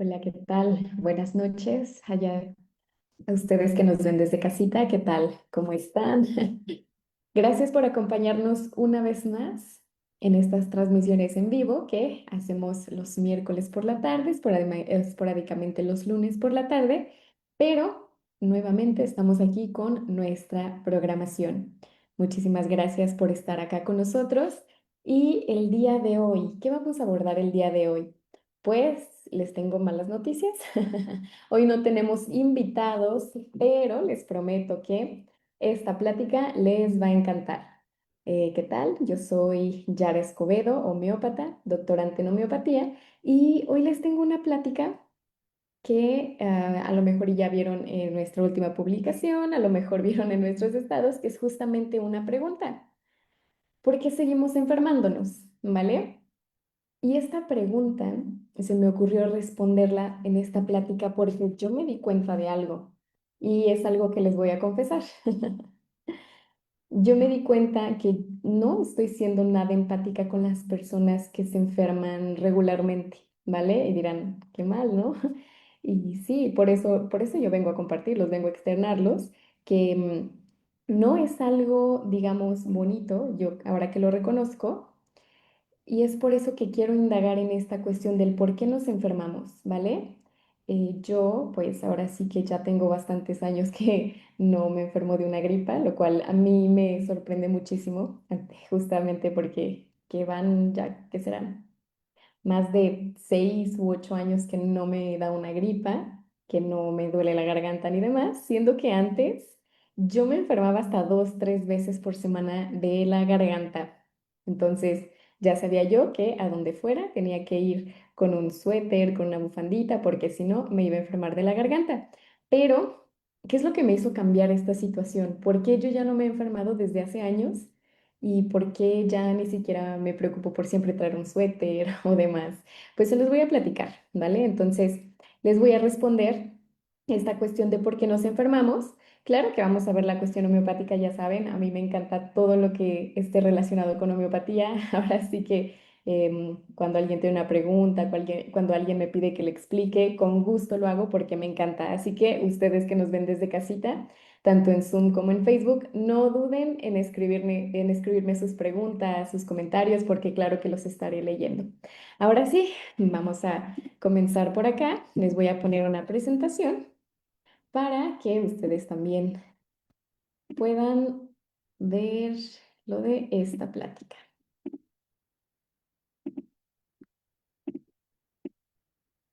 Hola, ¿qué tal? Buenas noches. Allá a ustedes que nos ven desde casita, ¿qué tal? ¿Cómo están? Gracias por acompañarnos una vez más en estas transmisiones en vivo que hacemos los miércoles por la tarde, esporádicamente los lunes por la tarde, pero nuevamente estamos aquí con nuestra programación. Muchísimas gracias por estar acá con nosotros. Y el día de hoy, ¿qué vamos a abordar el día de hoy? Pues les tengo malas noticias. Hoy no tenemos invitados, pero les prometo que esta plática les va a encantar. ¿Qué tal? Yo soy Yara Escobedo, homeópata, doctorante en homeopatía, y hoy les tengo una plática que a lo mejor ya vieron en nuestra última publicación, a lo mejor vieron en nuestros estados, que es justamente una pregunta. ¿Por qué seguimos enfermándonos? ¿Vale? Y esta pregunta se me ocurrió responderla en esta plática porque yo me di cuenta de algo y es algo que les voy a confesar. Yo me di cuenta que no estoy siendo nada empática con las personas que se enferman regularmente, ¿vale? Y dirán, qué mal, ¿no? Y sí, por eso yo vengo a compartirlos, vengo a externarlos, que no es algo, digamos, bonito, yo ahora que lo reconozco, y es por eso que quiero indagar en esta cuestión del por qué nos enfermamos, ¿vale? Yo, pues ahora sí que ya tengo bastantes años que no me enfermo de una gripa, lo cual a mí me sorprende muchísimo, justamente porque que van ya, ¿qué serán? Más de 6 u 8 años que no me da una gripa, que no me duele la garganta ni demás, siendo que antes yo me enfermaba hasta 2, 3 veces por semana de la garganta. Entonces ya sabía yo que a donde fuera tenía que ir con un suéter, con una bufandita, porque si no me iba a enfermar de la garganta. Pero, ¿qué es lo que me hizo cambiar esta situación? ¿Por qué yo ya no me he enfermado desde hace años? ¿Y por qué ya ni siquiera me preocupo por siempre traer un suéter o demás? Pues se los voy a platicar, ¿vale? Entonces, les voy a responder esta cuestión de por qué nos enfermamos. Claro que vamos a ver la cuestión homeopática, ya saben, a mí me encanta todo lo que esté relacionado con homeopatía. Ahora sí que cuando alguien tiene una pregunta, cuando alguien me pide que le explique, con gusto lo hago porque me encanta. Así que ustedes que nos ven desde casita, tanto en Zoom como en Facebook. No duden en escribirme sus preguntas, sus comentarios, porque claro que los estaré leyendo. Ahora sí, vamos a comenzar por acá. Les voy a poner una presentación para que ustedes también puedan ver lo de esta plática.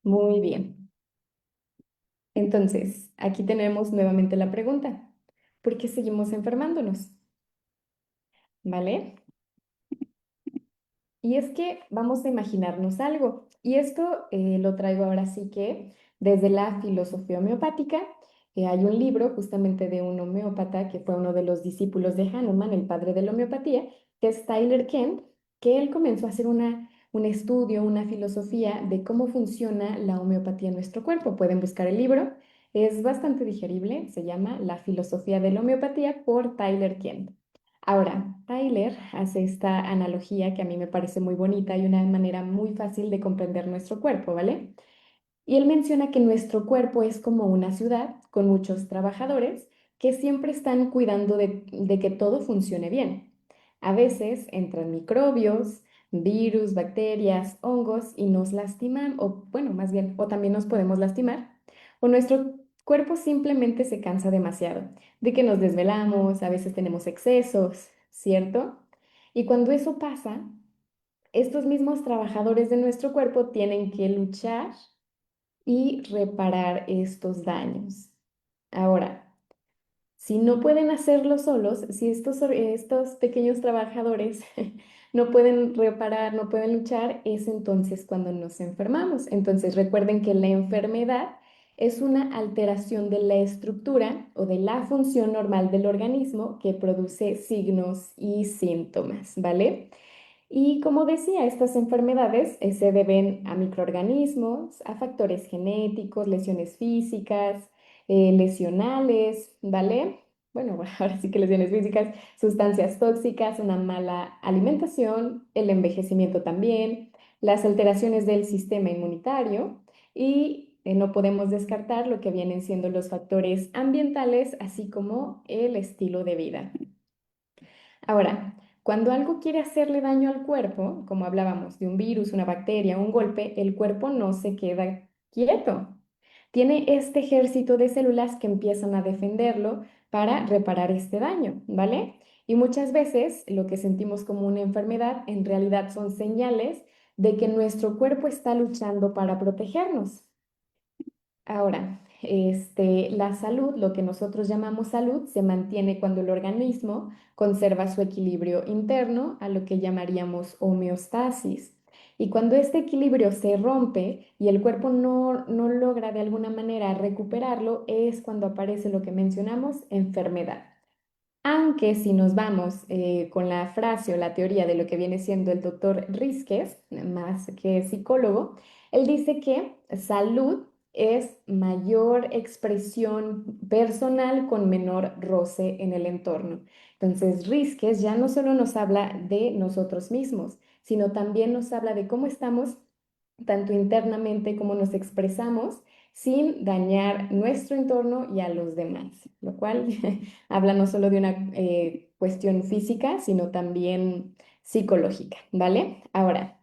Muy bien. Entonces, aquí tenemos nuevamente la pregunta. ¿Por qué seguimos enfermándonos? ¿Vale? Y es que vamos a imaginarnos algo, y esto lo traigo ahora sí que desde la filosofía homeopática. Hay un libro justamente de un homeópata que fue uno de los discípulos de Hahnemann, el padre de la homeopatía, que es Tyler Kent, que él comenzó a hacer un estudio, una filosofía de cómo funciona la homeopatía en nuestro cuerpo. Pueden buscar el libro, es bastante digerible, se llama La filosofía de la homeopatía por Tyler Kent. Ahora, Tyler hace esta analogía que a mí me parece muy bonita y una manera muy fácil de comprender nuestro cuerpo, ¿vale? Y él menciona que nuestro cuerpo es como una ciudad con muchos trabajadores que siempre están cuidando de que todo funcione bien. A veces entran microbios, virus, bacterias, hongos y nos lastiman, o bueno, más bien, o también nos podemos lastimar, o nuestro cuerpo simplemente se cansa demasiado, de que nos desvelamos, a veces tenemos excesos, ¿cierto? Y cuando eso pasa, estos mismos trabajadores de nuestro cuerpo tienen que luchar y reparar estos daños. Ahora, si no pueden hacerlo solos, si estos pequeños trabajadores no pueden reparar, no pueden luchar, es entonces cuando nos enfermamos. Entonces recuerden que la enfermedad es una alteración de la estructura o de la función normal del organismo que produce signos y síntomas, ¿vale? Y como decía, estas enfermedades se deben a microorganismos, a factores genéticos, lesiones físicas, lesionales, ¿vale? Bueno, ahora sí que lesiones físicas, sustancias tóxicas, una mala alimentación, el envejecimiento también, las alteraciones del sistema inmunitario y no podemos descartar lo que vienen siendo los factores ambientales, así como el estilo de vida. Ahora, cuando algo quiere hacerle daño al cuerpo, como hablábamos de un virus, una bacteria, un golpe, el cuerpo no se queda quieto. Tiene este ejército de células que empiezan a defenderlo para reparar este daño, ¿vale? Y muchas veces lo que sentimos como una enfermedad en realidad son señales de que nuestro cuerpo está luchando para protegernos. Ahora, la salud, lo que nosotros llamamos salud, se mantiene cuando el organismo conserva su equilibrio interno, a lo que llamaríamos homeostasis. Y cuando este equilibrio se rompe y el cuerpo no logra de alguna manera recuperarlo, es cuando aparece lo que mencionamos, enfermedad. Aunque si nos vamos con la frase o la teoría de lo que viene siendo el doctor Rizquez, más que psicólogo, él dice que salud es mayor expresión personal con menor roce en el entorno. Entonces, Rizquez ya no solo nos habla de nosotros mismos, sino también nos habla de cómo estamos tanto internamente como nos expresamos sin dañar nuestro entorno y a los demás, lo cual habla no solo de una cuestión física, sino también psicológica, ¿vale? Ahora,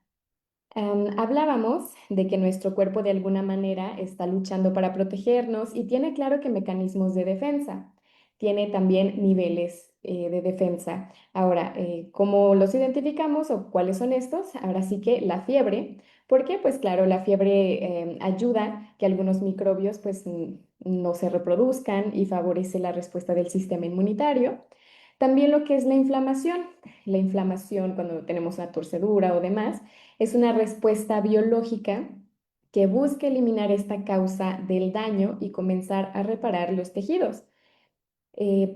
hablábamos de que nuestro cuerpo de alguna manera está luchando para protegernos y tiene claro que mecanismos de defensa. Tiene también niveles de defensa. Ahora, ¿cómo los identificamos o cuáles son estos? Ahora sí que la fiebre. ¿Por qué? Pues claro, la fiebre ayuda que algunos microbios pues no se reproduzcan y favorece la respuesta del sistema inmunitario. También lo que es la inflamación. La inflamación cuando tenemos una torcedura o demás es una respuesta biológica que busca eliminar esta causa del daño y comenzar a reparar los tejidos.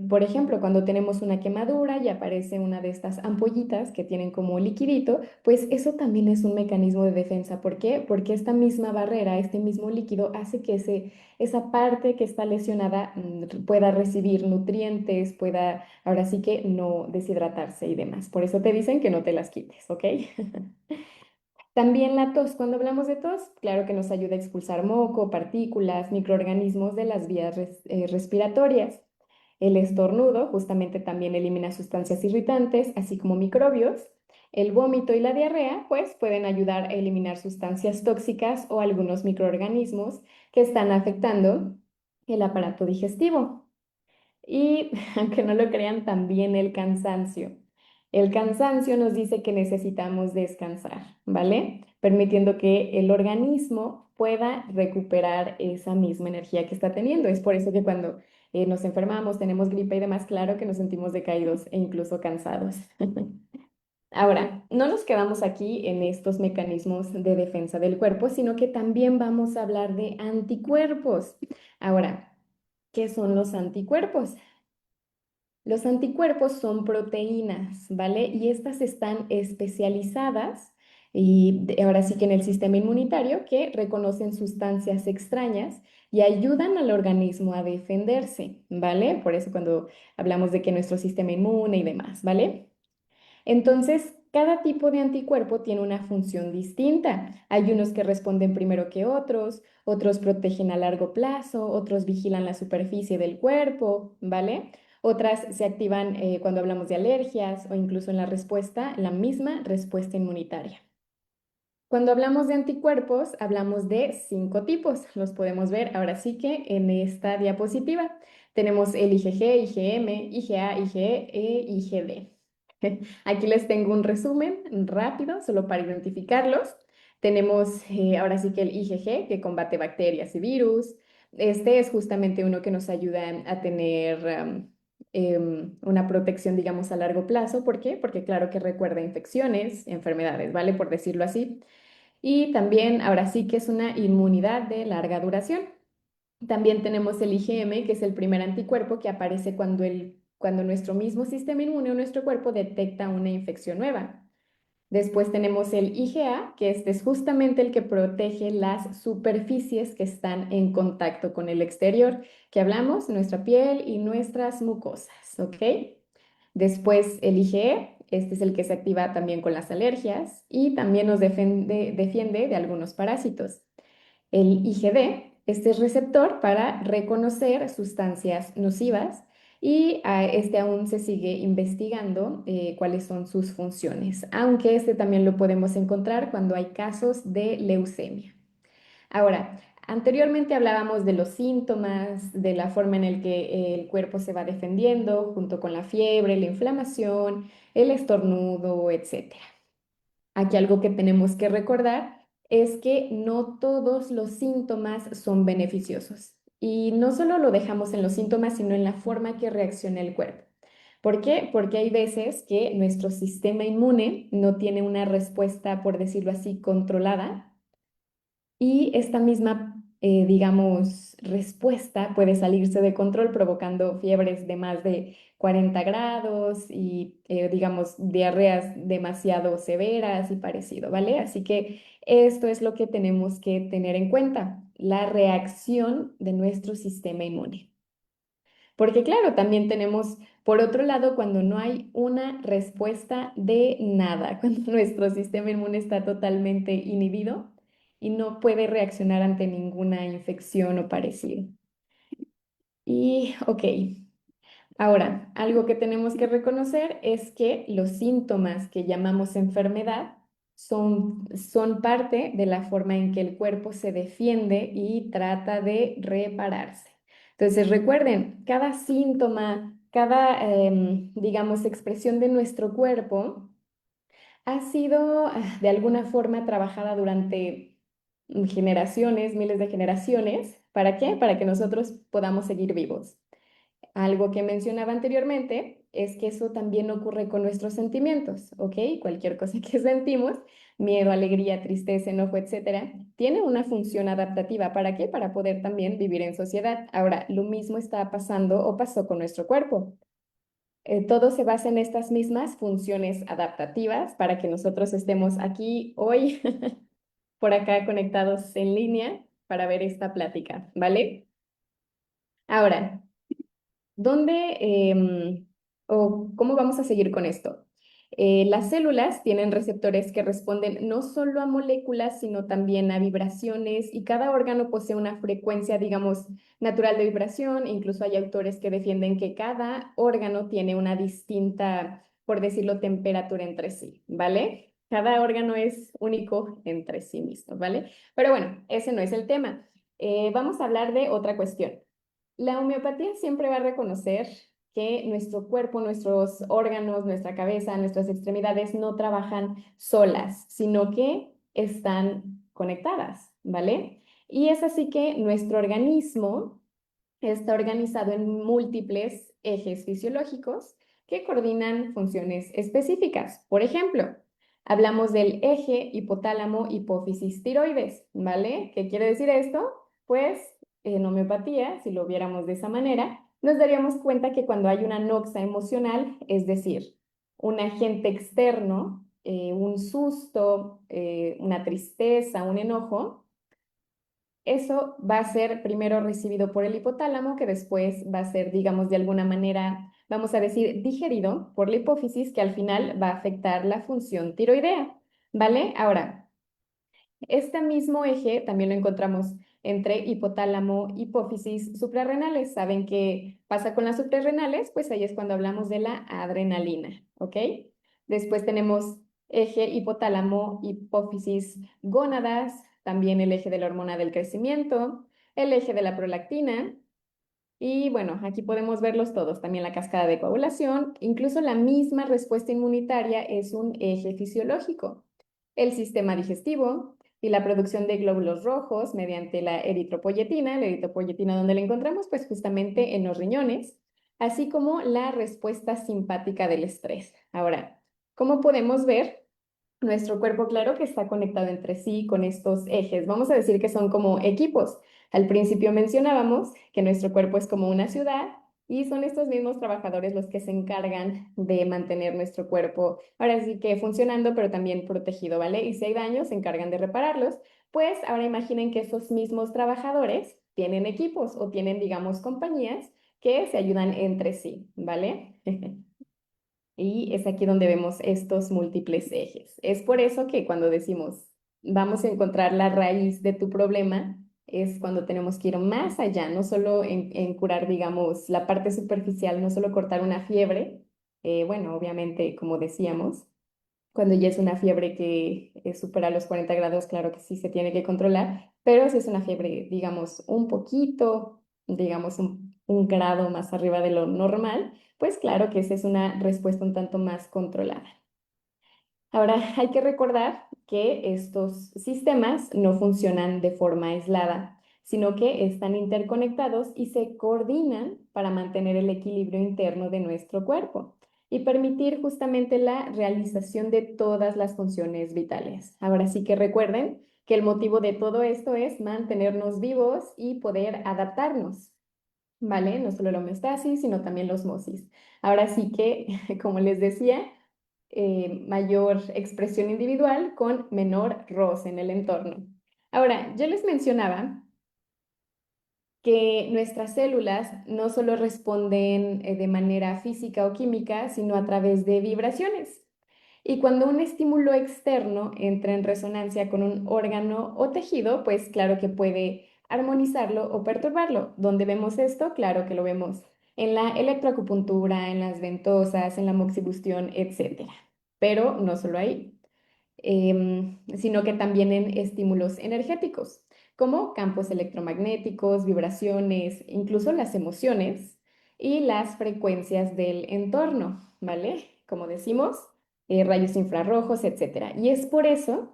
Por ejemplo, cuando tenemos una quemadura y aparece una de estas ampollitas que tienen como liquidito, pues eso también es un mecanismo de defensa. ¿Por qué? Porque esta misma barrera, este mismo líquido hace que esa parte que está lesionada pueda recibir nutrientes, pueda ahora sí que no deshidratarse y demás. Por eso te dicen que no te las quites, ¿ok? También la tos, cuando hablamos de tos, claro que nos ayuda a expulsar moco, partículas, microorganismos de las vías respiratorias. El estornudo justamente también elimina sustancias irritantes, así como microbios. El vómito y la diarrea, pues, pueden ayudar a eliminar sustancias tóxicas o algunos microorganismos que están afectando el aparato digestivo. Y aunque no lo crean, también el cansancio. El cansancio nos dice que necesitamos descansar, ¿vale? Permitiendo que el organismo pueda recuperar esa misma energía que está teniendo. Es por eso que cuando nos enfermamos, tenemos gripe y demás, claro que nos sentimos decaídos e incluso cansados. Ahora, no nos quedamos aquí en estos mecanismos de defensa del cuerpo, sino que también vamos a hablar de anticuerpos. Ahora, ¿qué son los anticuerpos? Los anticuerpos son proteínas, ¿vale? Y estas están especializadas y ahora sí que en el sistema inmunitario que reconocen sustancias extrañas y ayudan al organismo a defenderse, ¿vale? Por eso cuando hablamos de que nuestro sistema inmune y demás, ¿vale? Entonces, cada tipo de anticuerpo tiene una función distinta. Hay unos que responden primero que otros, otros protegen a largo plazo, otros vigilan la superficie del cuerpo, ¿vale? Otras se activan cuando hablamos de alergias o incluso en la misma respuesta inmunitaria. Cuando hablamos de anticuerpos, hablamos de 5 tipos. Los podemos ver ahora sí que en esta diapositiva. Tenemos el IgG, IgM, IgA, IgE e IgD. Aquí les tengo un resumen rápido, solo para identificarlos. Tenemos ahora sí que el IgG, que combate bacterias y virus. Este es justamente uno que nos ayuda a tener una protección, digamos, a largo plazo. ¿Por qué? Porque claro que recuerda infecciones, enfermedades, ¿vale? Por decirlo así. Y también ahora sí que es una inmunidad de larga duración. También tenemos el IgM, que es el primer anticuerpo que aparece cuando nuestro mismo sistema inmune o nuestro cuerpo detecta una infección nueva. Después tenemos el IgA, que este es justamente el que protege las superficies que están en contacto con el exterior, que hablamos, nuestra piel y nuestras mucosas, ¿ok? Después el IgE, este es el que se activa también con las alergias y también nos defiende de algunos parásitos. El IgD, este es receptor para reconocer sustancias nocivas y este aún se sigue investigando cuáles son sus funciones, aunque este también lo podemos encontrar cuando hay casos de leucemia. Ahora, anteriormente hablábamos de los síntomas, de la forma en la que el cuerpo se va defendiendo, junto con la fiebre, la inflamación, el estornudo, etcétera. Aquí algo que tenemos que recordar es que no todos los síntomas son beneficiosos. Y no solo lo dejamos en los síntomas, sino en la forma que reacciona el cuerpo. ¿Por qué? Porque hay veces que nuestro sistema inmune no tiene una respuesta, por decirlo así, controlada y esta misma, digamos, respuesta puede salirse de control provocando fiebres de más de 40 grados y, digamos, diarreas demasiado severas y parecido, ¿vale? Así que esto es lo que tenemos que tener en cuenta, la reacción de nuestro sistema inmune. Porque claro, también tenemos, por otro lado, cuando no hay una respuesta de nada, cuando nuestro sistema inmune está totalmente inhibido y no puede reaccionar ante ninguna infección o parecido. Y, ok, ahora, algo que tenemos que reconocer es que los síntomas que llamamos enfermedad son parte de la forma en que el cuerpo se defiende y trata de repararse. Entonces, recuerden, cada síntoma, cada, digamos, expresión de nuestro cuerpo ha sido de alguna forma trabajada durante generaciones, miles de generaciones. ¿Para qué? Para que nosotros podamos seguir vivos. Algo que mencionaba anteriormente es que eso también ocurre con nuestros sentimientos, ¿ok? Cualquier cosa que sentimos, miedo, alegría, tristeza, enojo, etcétera, tiene una función adaptativa. ¿Para qué? Para poder también vivir en sociedad. Ahora, lo mismo está pasando o pasó con nuestro cuerpo. Todo se basa en estas mismas funciones adaptativas para que nosotros estemos aquí hoy, por acá conectados en línea para ver esta plática, ¿vale? Ahora, ¿dónde o cómo vamos a seguir con esto? Las células tienen receptores que responden no solo a moléculas, sino también a vibraciones y cada órgano posee una frecuencia, digamos, natural de vibración. Incluso hay autores que defienden que cada órgano tiene una distinta, por decirlo, temperatura entre sí, ¿vale? Cada órgano es único entre sí mismo, ¿vale? Pero bueno, ese no es el tema. Vamos a hablar de otra cuestión. La homeopatía siempre va a reconocer que nuestro cuerpo, nuestros órganos, nuestra cabeza, nuestras extremidades no trabajan solas, sino que están conectadas, ¿vale? Y es así que nuestro organismo está organizado en múltiples ejes fisiológicos que coordinan funciones específicas. Por ejemplo, hablamos del eje hipotálamo hipófisis tiroides, ¿vale? ¿Qué quiere decir esto? Pues en homeopatía, si lo viéramos de esa manera, nos daríamos cuenta que cuando hay una noxa emocional, es decir, un agente externo, un susto, una tristeza, un enojo, eso va a ser primero recibido por el hipotálamo, que después va a ser, digamos, de alguna manera, vamos a decir, digerido por la hipófisis, que al final va a afectar la función tiroidea, ¿vale? Ahora, este mismo eje también lo encontramos entre hipotálamo, hipófisis, suprarrenales. ¿Saben qué pasa con las suprarrenales? Pues ahí es cuando hablamos de la adrenalina, ¿ok? Después tenemos eje hipotálamo, hipófisis, gónadas, también el eje de la hormona del crecimiento, el eje de la prolactina, y bueno, aquí podemos verlos todos, también la cascada de coagulación, incluso la misma respuesta inmunitaria es un eje fisiológico. El sistema digestivo y la producción de glóbulos rojos mediante la eritropoyetina donde la encontramos, pues justamente en los riñones, así como la respuesta simpática del estrés. Ahora, ¿cómo podemos ver? Nuestro cuerpo, claro que está conectado entre sí con estos ejes. Vamos a decir que son como equipos. Al principio mencionábamos que nuestro cuerpo es como una ciudad y son estos mismos trabajadores los que se encargan de mantener nuestro cuerpo, ahora sí que funcionando, pero también protegido, ¿vale? Y si hay daños, se encargan de repararlos. Pues ahora imaginen que esos mismos trabajadores tienen equipos o tienen, digamos, compañías que se ayudan entre sí, ¿vale? Y es aquí donde vemos estos múltiples ejes. Es por eso que cuando decimos vamos a encontrar la raíz de tu problema, es cuando tenemos que ir más allá, no solo en curar, digamos, la parte superficial, no solo cortar una fiebre, bueno, obviamente, como decíamos, cuando ya es una fiebre que supera los 40 grados, claro que sí se tiene que controlar, pero si es una fiebre, digamos, un poquito, digamos, un grado más arriba de lo normal, pues claro que esa es una respuesta un tanto más controlada. Ahora, hay que recordar que estos sistemas no funcionan de forma aislada, sino que están interconectados y se coordinan para mantener el equilibrio interno de nuestro cuerpo y permitir justamente la realización de todas las funciones vitales. Ahora sí que recuerden que el motivo de todo esto es mantenernos vivos y poder adaptarnos. ¿Vale? No solo la homeostasis, sino también la osmosis. Ahora sí que, como les decía, mayor expresión individual con menor roce en el entorno. Ahora, yo les mencionaba que nuestras células no solo responden de manera física o química, sino a través de vibraciones. Y cuando un estímulo externo entra en resonancia con un órgano o tejido, pues claro que puede armonizarlo o perturbarlo. ¿Dónde vemos esto? Claro que lo vemos en la electroacupuntura, en las ventosas, en la moxibustión, etcétera. Pero no solo ahí sino que también en estímulos energéticos, como campos electromagnéticos, vibraciones, incluso las emociones y las frecuencias del entorno, ¿vale? Como decimos, rayos infrarrojos, etcétera. Y es por eso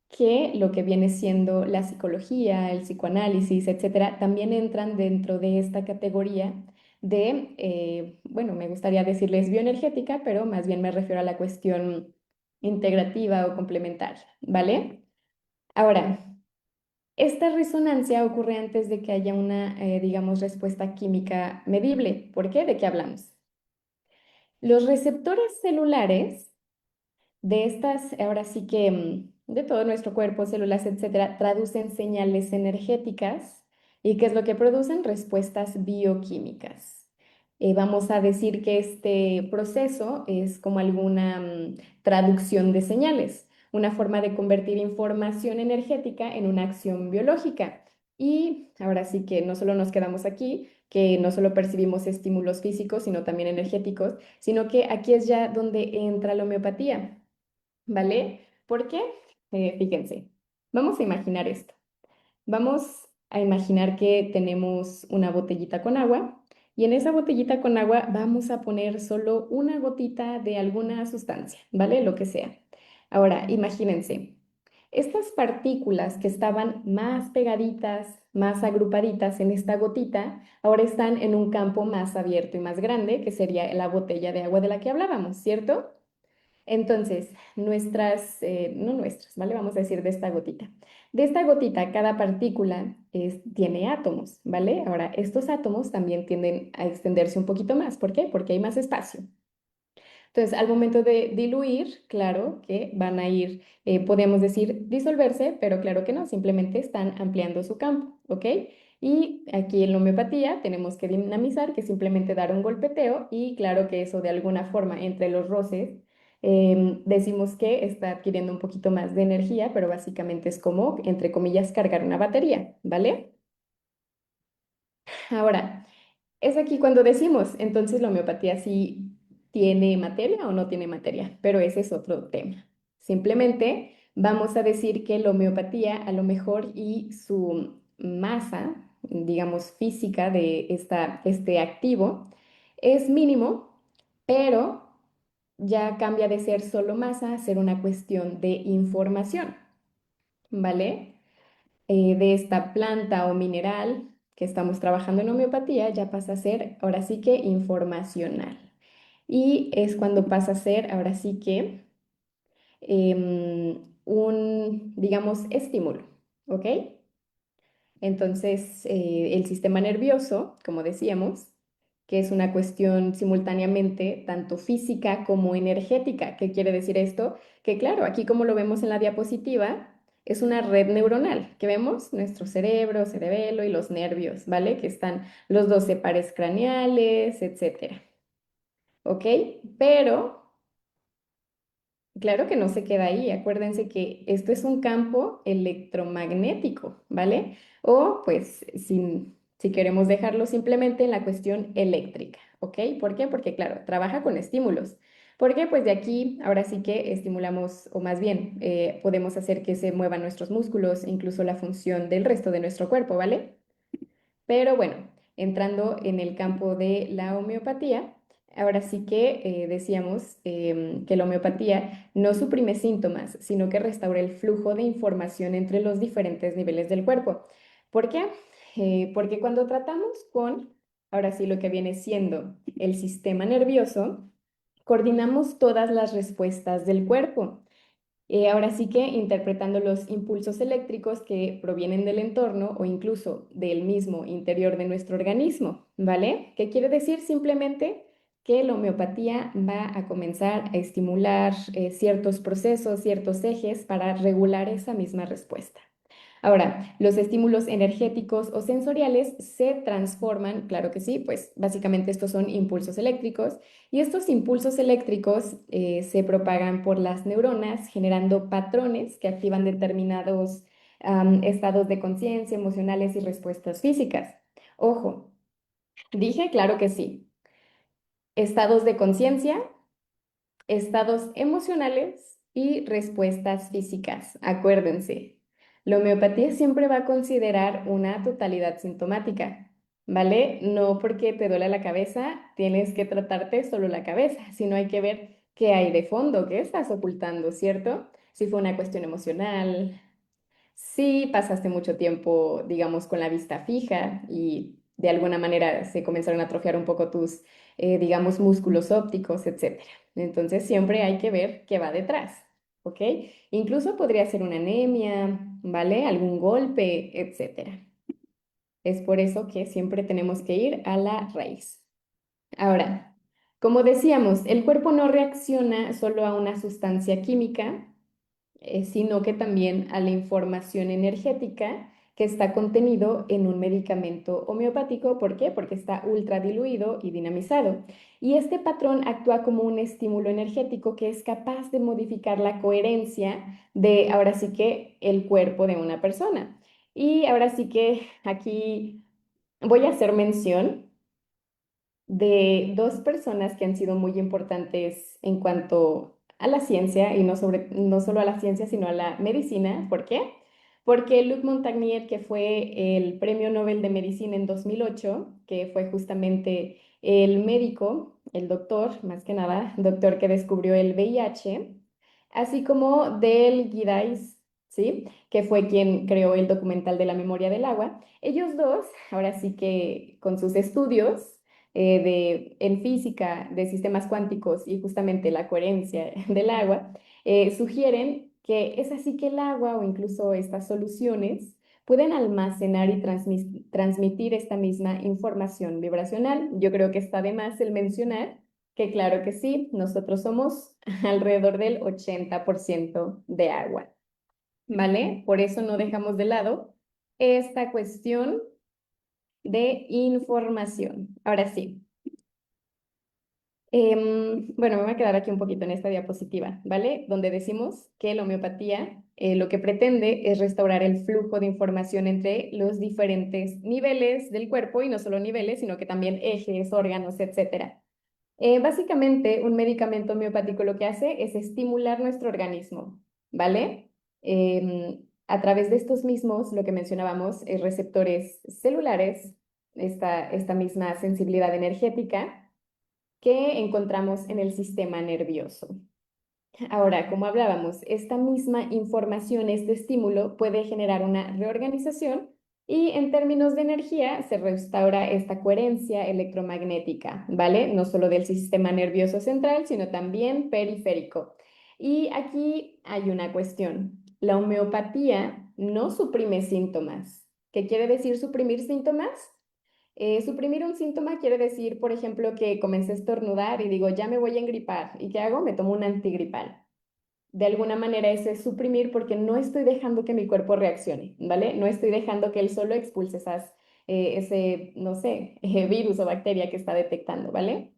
que lo que viene siendo la psicología, el psicoanálisis, etcétera, también entran dentro de esta categoría de, bueno, me gustaría decirles bioenergética, pero más bien me refiero a la cuestión integrativa o complementaria, ¿vale? Ahora, esta resonancia ocurre antes de que haya una, digamos, respuesta química medible. ¿Por qué? ¿De qué hablamos? Los receptores celulares de estas, ahora sí que de todo nuestro cuerpo, células, etcétera, traducen señales energéticas y ¿qué es lo que producen? Respuestas bioquímicas. Vamos a decir que este proceso es como alguna traducción de señales, una forma de convertir información energética en una acción biológica. Y ahora sí que no solo nos quedamos aquí, que no solo percibimos estímulos físicos, sino también energéticos, sino que aquí es ya donde entra la homeopatía. ¿Vale? ¿Por qué? Fíjense, vamos a imaginar esto. Vamos a imaginar que tenemos una botellita con agua y en esa botellita con agua vamos a poner solo una gotita de alguna sustancia, ¿vale? Lo que sea. Ahora, imagínense, estas partículas que estaban más pegaditas, más agrupaditas en esta gotita, ahora están en un campo más abierto y más grande, que sería la botella de agua de la que hablábamos, ¿cierto? Entonces, no nuestras, ¿vale? Vamos a decir de esta gotita. De esta gotita, cada partícula tiene átomos, ¿vale? Ahora, estos átomos también tienden a extenderse un poquito más. ¿Por qué? Porque hay más espacio. Entonces, al momento de diluir, claro que van a ir, podemos decir disolverse, pero claro que no, simplemente están ampliando su campo, ¿ok? Y aquí en la homeopatía tenemos que dinamizar, que es simplemente dar un golpeteo y claro que eso de alguna forma entre los roces decimos que está adquiriendo un poquito más de energía, pero básicamente es como, entre comillas, cargar una batería, ¿vale? Ahora, es aquí cuando decimos, entonces la homeopatía sí tiene materia o no tiene materia, pero ese es otro tema. Simplemente vamos a decir que la homeopatía a lo mejor y su masa, digamos, física de este activo es mínimo, pero ya cambia de ser solo masa a ser una cuestión de información, ¿vale? De esta planta o mineral que estamos trabajando en homeopatía ya pasa a ser ahora sí que informacional. Y es cuando pasa a ser ahora sí que un, digamos, estímulo, ¿ok? Entonces, el sistema nervioso, como decíamos, que es una cuestión simultáneamente tanto física como energética. ¿Qué quiere decir esto? Que claro, aquí como lo vemos en la diapositiva, es una red neuronal que vemos nuestro cerebro, cerebelo y los nervios, ¿vale? Que están los 12 pares craneales, etcétera. ¿Ok? Pero Claro que no se queda ahí. Acuérdense que esto es un campo electromagnético, ¿vale? O pues si queremos dejarlo simplemente en la cuestión eléctrica, ¿ok? ¿Por qué? Porque claro, trabaja con estímulos. Porque pues de aquí ahora sí que estimulamos, o más bien podemos hacer que se muevan nuestros músculos, incluso la función del resto de nuestro cuerpo, ¿vale? Pero bueno, entrando en el campo de la homeopatía, ahora sí que decíamos que la homeopatía no suprime síntomas, sino que restaura el flujo de información entre los diferentes niveles del cuerpo. ¿Por qué? Porque cuando tratamos con, ahora sí, lo que viene siendo el sistema nervioso, coordinamos todas las respuestas del cuerpo. Ahora sí que interpretando los impulsos eléctricos que provienen del entorno o incluso del mismo interior de nuestro organismo, ¿vale? ¿Qué quiere decir? Simplemente que la homeopatía va a comenzar a estimular ciertos procesos, ciertos ejes para regular esa misma respuesta. Ahora, los estímulos energéticos o sensoriales se transforman, claro que sí, pues básicamente estos son impulsos eléctricos y estos impulsos eléctricos se propagan por las neuronas generando patrones que activan determinados estados de conciencia, emocionales y respuestas físicas. Ojo, dije claro que sí. Estados de conciencia, estados emocionales y respuestas físicas. Acuérdense, la homeopatía siempre va a considerar una totalidad sintomática, ¿vale? No porque te duele la cabeza, tienes que tratarte solo la cabeza, sino hay que ver qué hay de fondo, qué estás ocultando, ¿cierto? Si fue una cuestión emocional, si pasaste mucho tiempo, digamos, con la vista fija y de alguna manera se comenzaron a atrofiar un poco tus, digamos, músculos ópticos, etcétera. Entonces siempre hay que ver qué va detrás, ¿ok? Incluso podría ser una anemia, ¿vale? Algún golpe, etcétera. Es por eso que siempre tenemos que ir a la raíz. Ahora, como decíamos, el cuerpo no reacciona solo a una sustancia química, sino que también a la información energética que está contenido en un medicamento homeopático. ¿Por qué? Porque está ultra diluido y dinamizado. Y este patrón actúa como un estímulo energético que es capaz de modificar la coherencia de, ahora sí que, el cuerpo de una persona. Y ahora sí que aquí voy a hacer mención de dos personas que han sido muy importantes en cuanto a la ciencia y no solo a la ciencia, sino a la medicina. ¿Por qué? Porque Luc Montagnier, que fue el Premio Nobel de Medicina en 2008, que fue justamente el médico, el doctor, más que nada, doctor que descubrió el VIH, así como Del Guidais, ¿sí? Que fue quien creó el documental de la memoria del agua. Ellos dos, ahora sí que con sus estudios, en física de sistemas cuánticos y justamente la coherencia del agua, sugieren que es así que el agua o incluso estas soluciones pueden almacenar y transmitir esta misma información vibracional. Yo creo que está de más el mencionar que claro que sí, nosotros somos alrededor del 80% de agua, ¿vale? Por eso no dejamos de lado esta cuestión de información. Ahora sí. Bueno, me voy a quedar aquí un poquito en esta diapositiva, ¿vale? Donde decimos que la homeopatía lo que pretende es restaurar el flujo de información entre los diferentes niveles del cuerpo y no solo niveles, sino que también ejes, órganos, etcétera. Básicamente, un medicamento homeopático lo que hace es estimular nuestro organismo, ¿vale? A través de estos mismos, lo que mencionábamos, receptores celulares, esta misma sensibilidad energética que encontramos en el sistema nervioso. Ahora, como hablábamos, esta misma información, este estímulo puede generar una reorganización y en términos de energía se restaura esta coherencia electromagnética, ¿vale? No solo del sistema nervioso central, sino también periférico. Y aquí hay una cuestión. La homeopatía no suprime síntomas. ¿Qué quiere decir suprimir síntomas? Suprimir un síntoma quiere decir, por ejemplo, que comencé a estornudar y digo, ya me voy a engripar. ¿Y qué hago? Me tomo un antigripal. De alguna manera eso es suprimir porque no estoy dejando que mi cuerpo reaccione, ¿vale? No estoy dejando que él solo expulse ese, no sé, virus o bacteria que está detectando, ¿vale?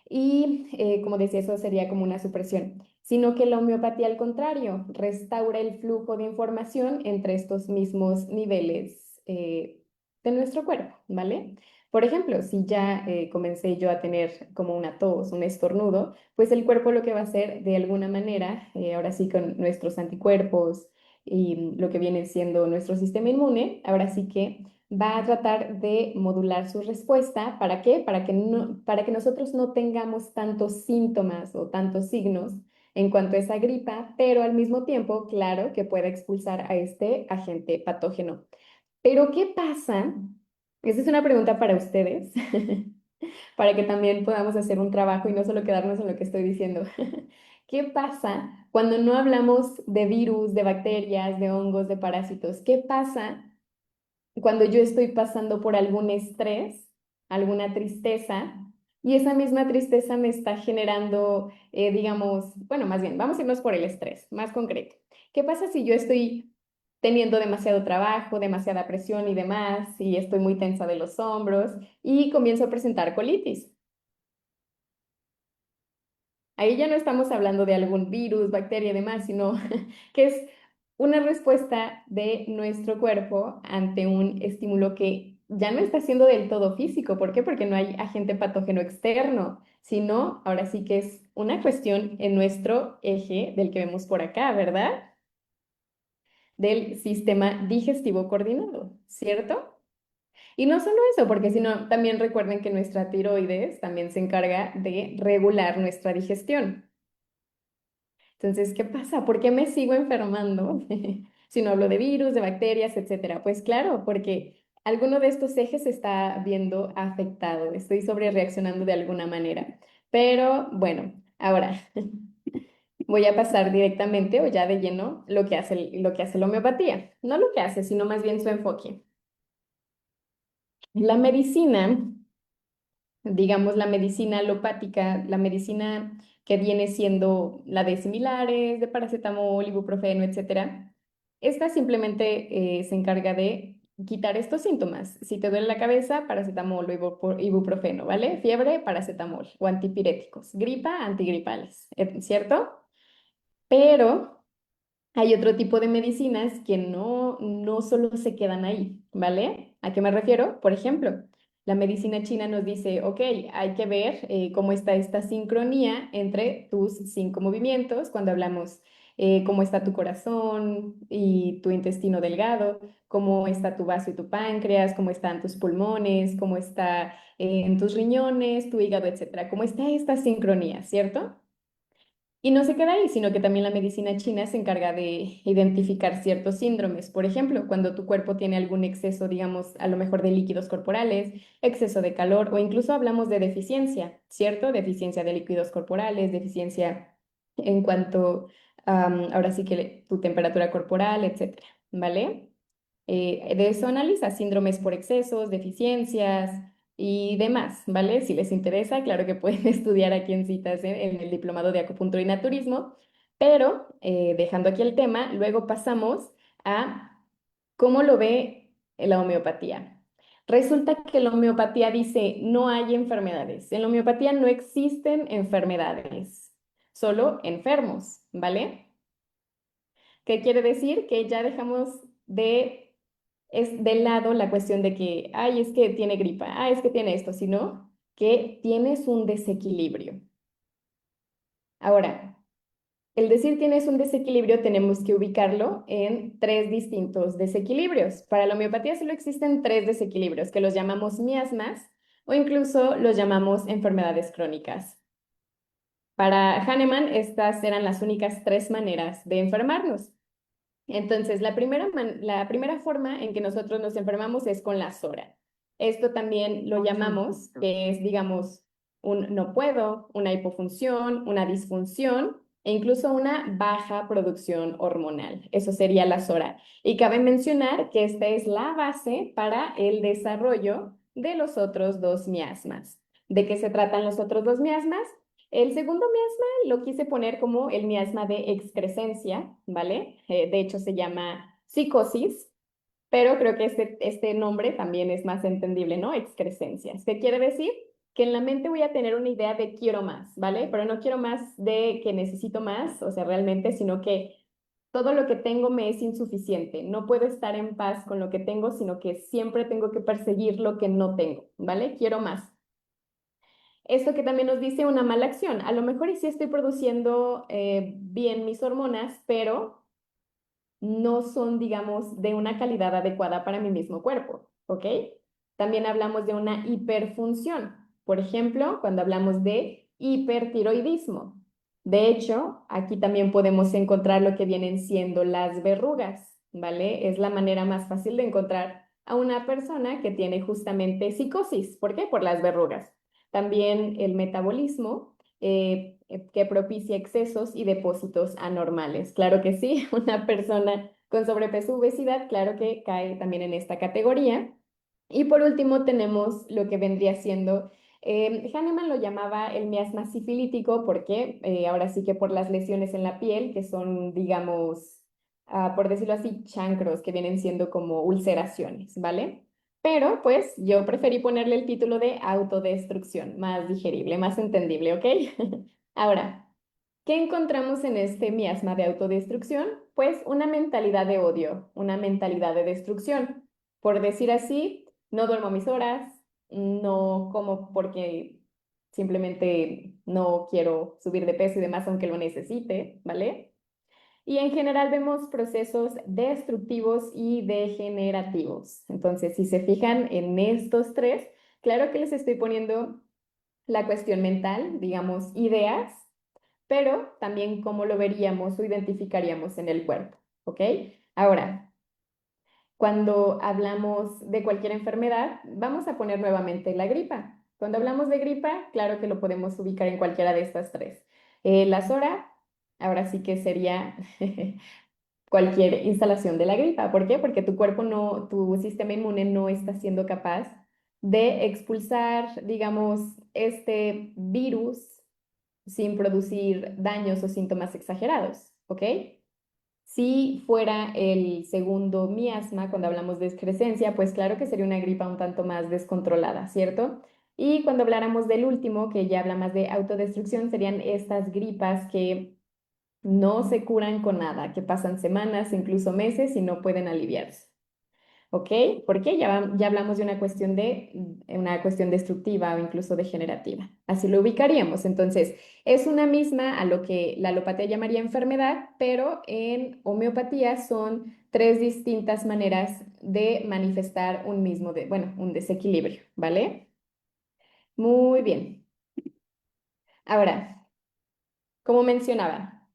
Y como decía, eso sería como una supresión, sino que la homeopatía al contrario, restaura el flujo de información entre estos mismos niveles de nuestro cuerpo, ¿vale? Por ejemplo, si ya comencé yo a tener como una tos, un estornudo, pues el cuerpo lo que va a hacer de alguna manera, ahora sí con nuestros anticuerpos y lo que viene siendo nuestro sistema inmune, ahora sí que va a tratar de modular su respuesta. ¿Para qué? Para que nosotros no tengamos tantos síntomas o tantos signos en cuanto a esa gripa, pero al mismo tiempo, claro, que pueda expulsar a este agente patógeno. Pero ¿qué pasa? Esa es una pregunta para ustedes, para que también podamos hacer un trabajo y no solo quedarnos en lo que estoy diciendo. ¿Qué pasa cuando no hablamos de virus, de bacterias, de hongos, de parásitos? ¿Qué pasa cuando yo estoy pasando por algún estrés, alguna tristeza, y esa misma tristeza me está generando, digamos, bueno, más bien, vamos a irnos por el estrés, más concreto? ¿Qué pasa si yo estoy teniendo demasiado trabajo, demasiada presión y demás, y estoy muy tensa de los hombros y comienzo a presentar colitis? Ahí ya no estamos hablando de algún virus, bacteria y demás, sino que es una respuesta de nuestro cuerpo ante un estímulo que ya no está siendo del todo físico. ¿Por qué? Porque no hay agente patógeno externo, sino ahora sí que es una cuestión en nuestro eje del que vemos por acá, ¿verdad? Del sistema digestivo coordinado, ¿cierto? Y no solo eso, porque sino también recuerden que nuestra tiroides también se encarga de regular nuestra digestión. Entonces, ¿qué pasa? ¿Por qué me sigo enfermando si no hablo de virus, de bacterias, etcétera? Pues claro, porque alguno de estos ejes se está viendo afectado, estoy sobre reaccionando de alguna manera. Pero bueno, ahora voy a pasar directamente o ya de lleno lo que hace la homeopatía. No lo que hace, sino más bien su enfoque. La medicina, digamos, la medicina alopática, la medicina que viene siendo la de similares, de paracetamol, ibuprofeno, etcétera, esta simplemente se encarga de quitar estos síntomas. Si te duele la cabeza, paracetamol o ibuprofeno, ¿vale? Fiebre, paracetamol o antipiréticos. Gripa, antigripales, ¿cierto? Pero hay otro tipo de medicinas que no solo se quedan ahí, ¿vale? ¿A qué me refiero? Por ejemplo, la medicina china nos dice, ok, hay que ver cómo está esta sincronía entre tus cinco movimientos, cuando hablamos cómo está tu corazón y tu intestino delgado, cómo está tu vaso y tu páncreas, cómo están tus pulmones, cómo está en tus riñones, tu hígado, etcétera, cómo está esta sincronía, ¿cierto? Y no se queda ahí, sino que también la medicina china se encarga de identificar ciertos síndromes. Por ejemplo, cuando tu cuerpo tiene algún exceso, digamos, a lo mejor de líquidos corporales, exceso de calor o incluso hablamos de deficiencia, ¿cierto? Deficiencia de líquidos corporales, deficiencia en cuanto, ahora sí que tu temperatura corporal, etcétera, ¿vale? De eso analiza síndromes por excesos, deficiencias y demás, ¿vale? Si les interesa, claro que pueden estudiar aquí en citas en el diplomado de acupuntura y naturismo, pero dejando aquí el tema, luego pasamos a cómo lo ve la homeopatía. Resulta que la homeopatía dice no hay enfermedades. En la homeopatía no existen enfermedades, solo enfermos, ¿vale? ¿Qué quiere decir? Que ya dejamos de, es de lado la cuestión de que, ay, es que tiene gripa, ay, es que tiene esto, sino que tienes un desequilibrio. Ahora, el decir tienes un desequilibrio tenemos que ubicarlo en tres distintos desequilibrios. Para la homeopatía solo existen tres desequilibrios que los llamamos miasmas o incluso los llamamos enfermedades crónicas. Para Hahnemann, estas eran las únicas tres maneras de enfermarnos. Entonces, la primera forma en que nosotros nos enfermamos es con la SORA. Esto también lo llamamos, que es, digamos, un no puedo, una hipofunción, una disfunción e incluso una baja producción hormonal. Eso sería la SORA. Y cabe mencionar que esta es la base para el desarrollo de los otros dos miasmas. ¿De qué se tratan los otros dos miasmas? El segundo miasma lo quise poner como el miasma de excrescencia, ¿vale? De hecho se llama psicosis, pero creo que este nombre también es más entendible, ¿no? Excrescencias. ¿Qué quiere decir? que en la mente voy a tener una idea de quiero más, ¿vale? Pero no quiero más de que necesito más, o sea, realmente, sino que todo lo que tengo me es insuficiente. No puedo estar en paz con lo que tengo, sino que siempre tengo que perseguir lo que no tengo, ¿vale? Quiero más. Esto que también nos dice una mala acción. A lo mejor y sí estoy produciendo bien mis hormonas, pero no son, digamos, de una calidad adecuada para mi mismo cuerpo, ¿ok? También hablamos de una hiperfunción. Por ejemplo, cuando hablamos de hipertiroidismo. De hecho, aquí también podemos encontrar lo que vienen siendo las verrugas, ¿vale? Es la manera más fácil de encontrar a una persona que tiene justamente psicosis. ¿Por qué? Por las verrugas. También el metabolismo que propicia excesos y depósitos anormales. Claro que sí, una persona con sobrepeso u obesidad, claro que cae también en esta categoría. Y por último tenemos lo que vendría siendo, Hahnemann lo llamaba el miasma sifilítico, porque ahora sí que por las lesiones en la piel, que son, digamos, por decirlo así, chancros, que vienen siendo como ulceraciones, ¿vale? Pero pues yo preferí ponerle el título de autodestrucción, más digerible, más entendible, ¿ok? Ahora, ¿qué encontramos en este miasma de autodestrucción? Pues una mentalidad de odio, una mentalidad de destrucción. Por decir así, no duermo mis horas, no como porque simplemente no quiero subir de peso y demás, aunque lo necesite, ¿vale? Y en general vemos procesos destructivos y degenerativos. Entonces, si se fijan en estos tres, claro que les estoy poniendo la cuestión mental, digamos, ideas, pero también cómo lo veríamos o identificaríamos en el cuerpo, ¿ok? Ahora, cuando hablamos de cualquier enfermedad, vamos a poner nuevamente la gripa. Cuando hablamos de gripa, claro que lo podemos ubicar en cualquiera de estas tres. La SORA, ahora sí que sería cualquier instalación de la gripa. ¿Por qué? Porque tu cuerpo no, tu sistema inmune no está siendo capaz de expulsar, digamos, este virus sin producir daños o síntomas exagerados, ¿ok? Si fuera el segundo miasma, cuando hablamos de excrescencia, pues claro que sería una gripa un tanto más descontrolada, ¿cierto? Y cuando habláramos del último, que ya habla más de autodestrucción, serían estas gripas que no se curan con nada, que pasan semanas, incluso meses y no pueden aliviarse. ¿Ok? Porque ya hablamos de una cuestión destructiva o incluso degenerativa. Así lo ubicaríamos. Entonces, es una misma a lo que la alopatía llamaría enfermedad, pero en homeopatía son tres distintas maneras de manifestar bueno, un desequilibrio, ¿vale? Muy bien. Ahora, como mencionaba,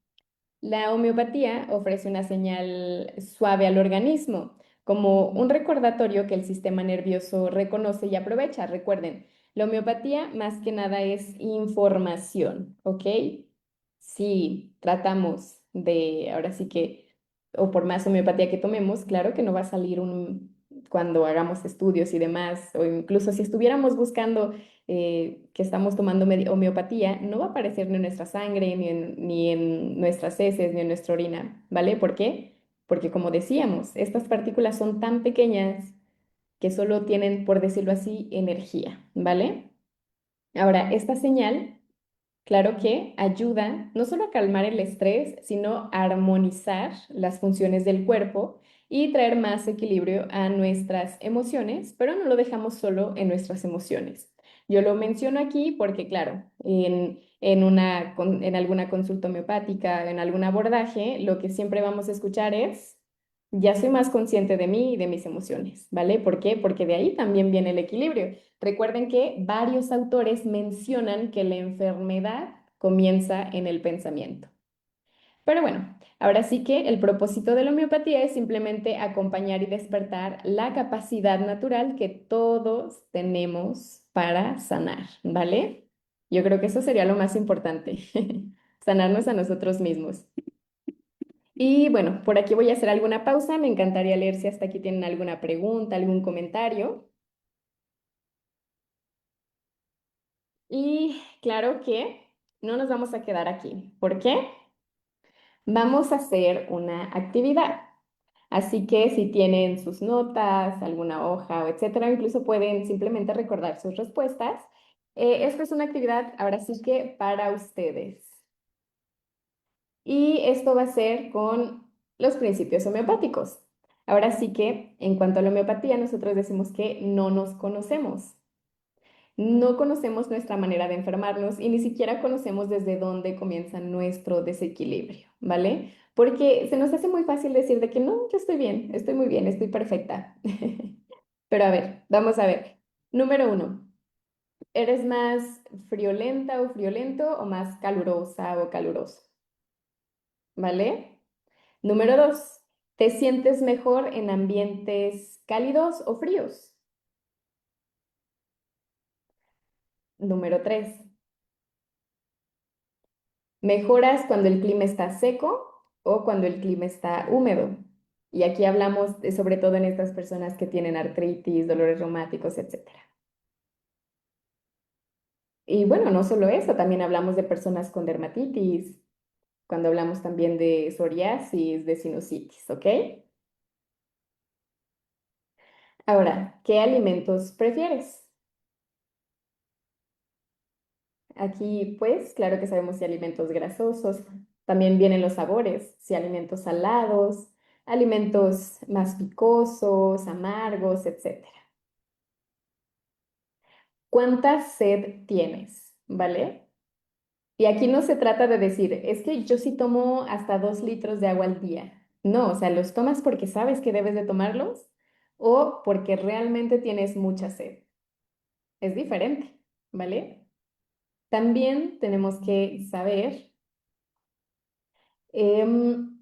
la homeopatía ofrece una señal suave al organismo, como un recordatorio que el sistema nervioso reconoce y aprovecha. Recuerden, la homeopatía más que nada es información, ¿ok? Si tratamos de, ahora sí que, o por más homeopatía que tomemos, claro que no va a salir cuando hagamos estudios y demás, o incluso si estuviéramos buscando que estamos tomando homeopatía, no va a aparecer ni en nuestra sangre, ni en nuestras heces, ni en nuestra orina, ¿vale? ¿Por qué? Porque como decíamos, estas partículas son tan pequeñas que solo tienen, por decirlo así, energía, ¿vale? Ahora, esta señal, claro que ayuda no solo a calmar el estrés, sino a armonizar las funciones del cuerpo y traer más equilibrio a nuestras emociones, pero no lo dejamos solo en nuestras emociones. Yo lo menciono aquí porque, claro, en alguna consulta homeopática, en algún abordaje, lo que siempre vamos a escuchar es, ya soy más consciente de mí y de mis emociones, ¿vale? ¿Por qué? Porque de ahí también viene el equilibrio. Recuerden que varios autores mencionan que la enfermedad comienza en el pensamiento. Pero bueno, ahora sí que el propósito de la homeopatía es simplemente acompañar y despertar la capacidad natural que todos tenemos para sanar, ¿vale? Yo creo que eso sería lo más importante, sanarnos a nosotros mismos. Y bueno, por aquí voy a hacer alguna pausa. Me encantaría leer si hasta aquí tienen alguna pregunta, algún comentario. Y claro que no nos vamos a quedar aquí. ¿Por qué? Vamos a hacer una actividad. Así que si tienen sus notas, alguna hoja o etcétera, incluso pueden simplemente recordar sus respuestas Esta es una actividad, ahora sí que para ustedes. Y esto va a ser con los principios homeopáticos. Ahora sí que, en cuanto a la homeopatía, nosotros decimos que no nos conocemos. No conocemos nuestra manera de enfermarnos y ni siquiera conocemos desde dónde comienza nuestro desequilibrio, ¿vale? Porque se nos hace muy fácil decir de que no, yo estoy bien, estoy muy bien, estoy perfecta. Pero a ver, vamos a ver. Número uno, ¿eres más friolenta o friolento o más calurosa o caluroso? ¿Vale? Número dos, ¿te sientes mejor en ambientes cálidos o fríos? Número tres, ¿mejoras cuando el clima está seco o cuando el clima está húmedo? Y aquí hablamos sobre todo en estas personas que tienen artritis, dolores reumáticos, etcétera. Y bueno, no solo eso, también hablamos de personas con dermatitis, cuando hablamos también de psoriasis, de sinusitis, ¿ok? Ahora, ¿qué alimentos prefieres? Aquí, pues, claro que sabemos si alimentos grasosos, también vienen los sabores, si alimentos salados, alimentos más picosos, amargos, etcétera. ¿Cuánta sed tienes? ¿Vale? Y aquí no se trata de decir, es que yo sí tomo hasta 2 litros de agua al día. No, o sea, los tomas porque sabes que debes de tomarlos o porque realmente tienes mucha sed. Es diferente, ¿vale? También tenemos que saber.